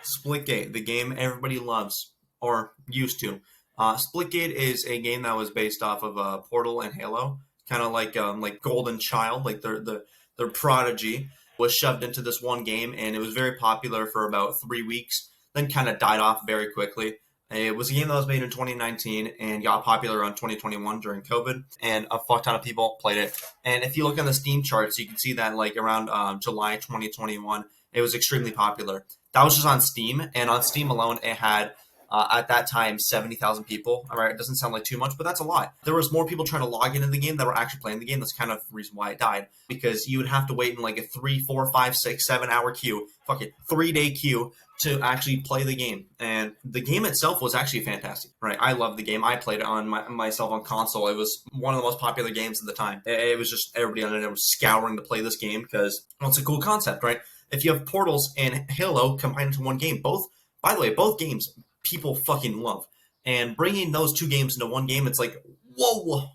Splitgate, the game everybody loves or used to. Splitgate is a game that was based off of Portal and Halo, kind of like Golden Child, like their prodigy was shoved into this one game, and it was very popular for about 3 weeks, then kind of died off very quickly. It was a game that was made in 2019 and got popular on 2021 during COVID, and a fuck ton of people played it. And if you look on the Steam charts, you can see that like around July 2021, it was extremely popular. That was just on Steam, and on Steam alone, it had at that time 70,000 people. All right, it doesn't sound like too much, but that's a lot. There was more people trying to log into the game that were actually playing the game. That's kind of the reason why it died, because you would have to wait in like a 3, 4, 5, 6, 7 hour queue, fuck it, 3-day queue to actually play the game. And the game itself was actually fantastic, right? I loved the game. I played it on myself on console. It was one of the most popular games at the time. It was just everybody on it was scouring to play this game because, well, it's a cool concept, right? If you have Portals and Halo combined into one game, both, by the way, both games people fucking love. And bringing those two games into one game, it's like, whoa,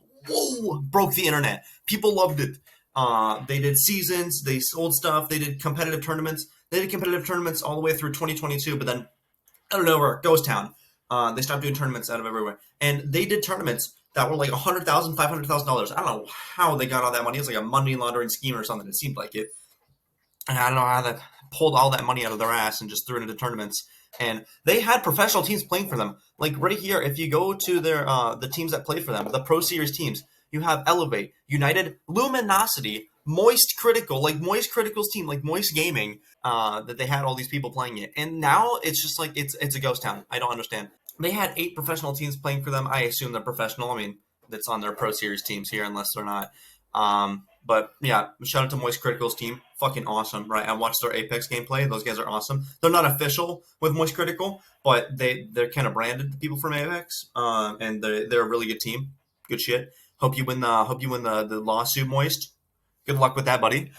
broke the internet. People loved it. They did seasons, they sold stuff, they did competitive tournaments. They did competitive tournaments all the way through 2022, but then, I don't know, where Ghost Town, they stopped doing tournaments out of everywhere. And they did tournaments that were like $100,000, $500,000. I don't know how they got all that money. It was like a money laundering scheme or something. It seemed like it. And I don't know how they pulled all that money out of their ass and just threw it into tournaments. And they had professional teams playing for them. Like right here, if you go to their the teams that played for them, the Pro Series teams, you have Elevate, United, Luminosity, Moist Critical, like Moist Critical's team, like Moist Gaming, that they had all these people playing it. And now it's just like it's a ghost town. I don't understand. They had 8 professional teams playing for them. I assume they're professional. I mean, that's on their Pro Series teams here, unless they're not. But yeah, shout out to Moist Critical's team. Fucking awesome, right? I watched their Apex gameplay. Those guys are awesome. They're not official with Moist Critical, but they're kind of branded the people from Apex. And they're a really good team. Good shit. Hope you win the lawsuit, Moist. Good luck with that, buddy.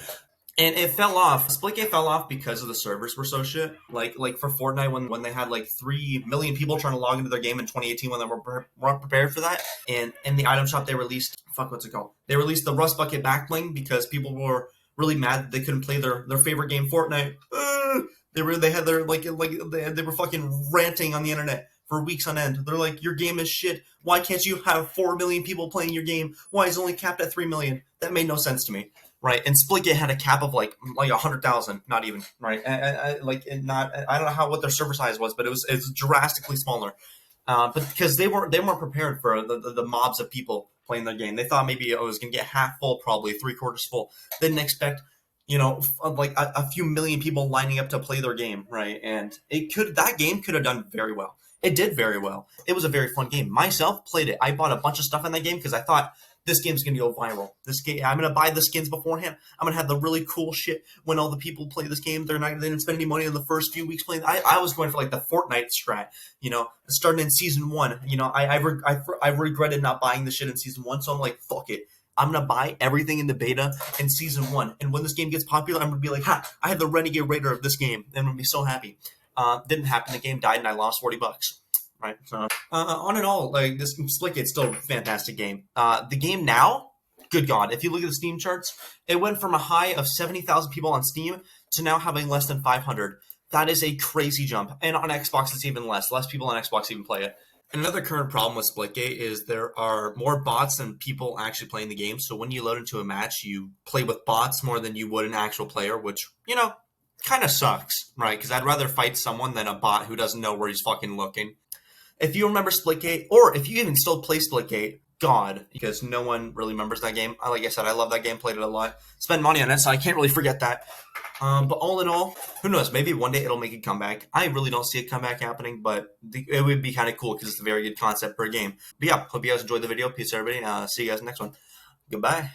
And it fell off. Splitgate fell off because of the servers were so shit. Like for Fortnite, when they had like 3 million people trying to log into their game in 2018, when they weren't prepared for that. And in the item shop, they released what's it called? They released the Rust Bucket back bling because people were really mad that they couldn't play their favorite game, Fortnite. They had their they were fucking ranting on the internet for weeks on end. They're like, your game is shit. Why can't you have 4 million people playing your game? Why is it only capped at 3 million? That made no sense to me. Right, and Splitgate had a cap of like 100,000, not even, right? I don't know what their server size was, but it's drastically smaller. But because they weren't prepared for the mobs of people playing their game. They thought maybe it was gonna get half full, probably 3/4 full. They didn't expect, like a few million people lining up to play their game, right? And that game could have done very well. It did very well. It was a very fun game. Myself played it. I bought a bunch of stuff in that game because I thought, this game's going to go viral. This game, I'm going to buy the skins beforehand. I'm going to have the really cool shit when all the people play this game. They didn't spend any money in the first few weeks playing. I was going for like the Fortnite strat, starting in season 1. I regretted not buying the shit in season 1. So I'm like, fuck it. I'm going to buy everything in the beta in season 1. And when this game gets popular, I'm going to be like, I have the Renegade Raider of this game. And I'm going to be so happy. Didn't happen. The game died and I lost $40. Right. So, on and all, like this Splitgate's still a fantastic game. The game now, good God, if you look at the Steam charts, it went from a high of 70,000 people on Steam to now having less than 500. That is a crazy jump. And on Xbox, it's even less. Less people on Xbox even play it. Another current problem with Splitgate is there are more bots than people actually playing the game. So when you load into a match, you play with bots more than you would an actual player, which, kind of sucks, right? Because I'd rather fight someone than a bot who doesn't know where he's fucking looking. If you remember Splitgate, or if you even still play Splitgate, God, because no one really remembers that game. Like I said, I love that game, played it a lot, spent money on it, so I can't really forget that. But all in all, who knows? Maybe one day it'll make a comeback. I really don't see a comeback happening, but it would be kind of cool because it's a very good concept for a game. But yeah, hope you guys enjoyed the video. Peace, everybody. See you guys in the next one. Goodbye.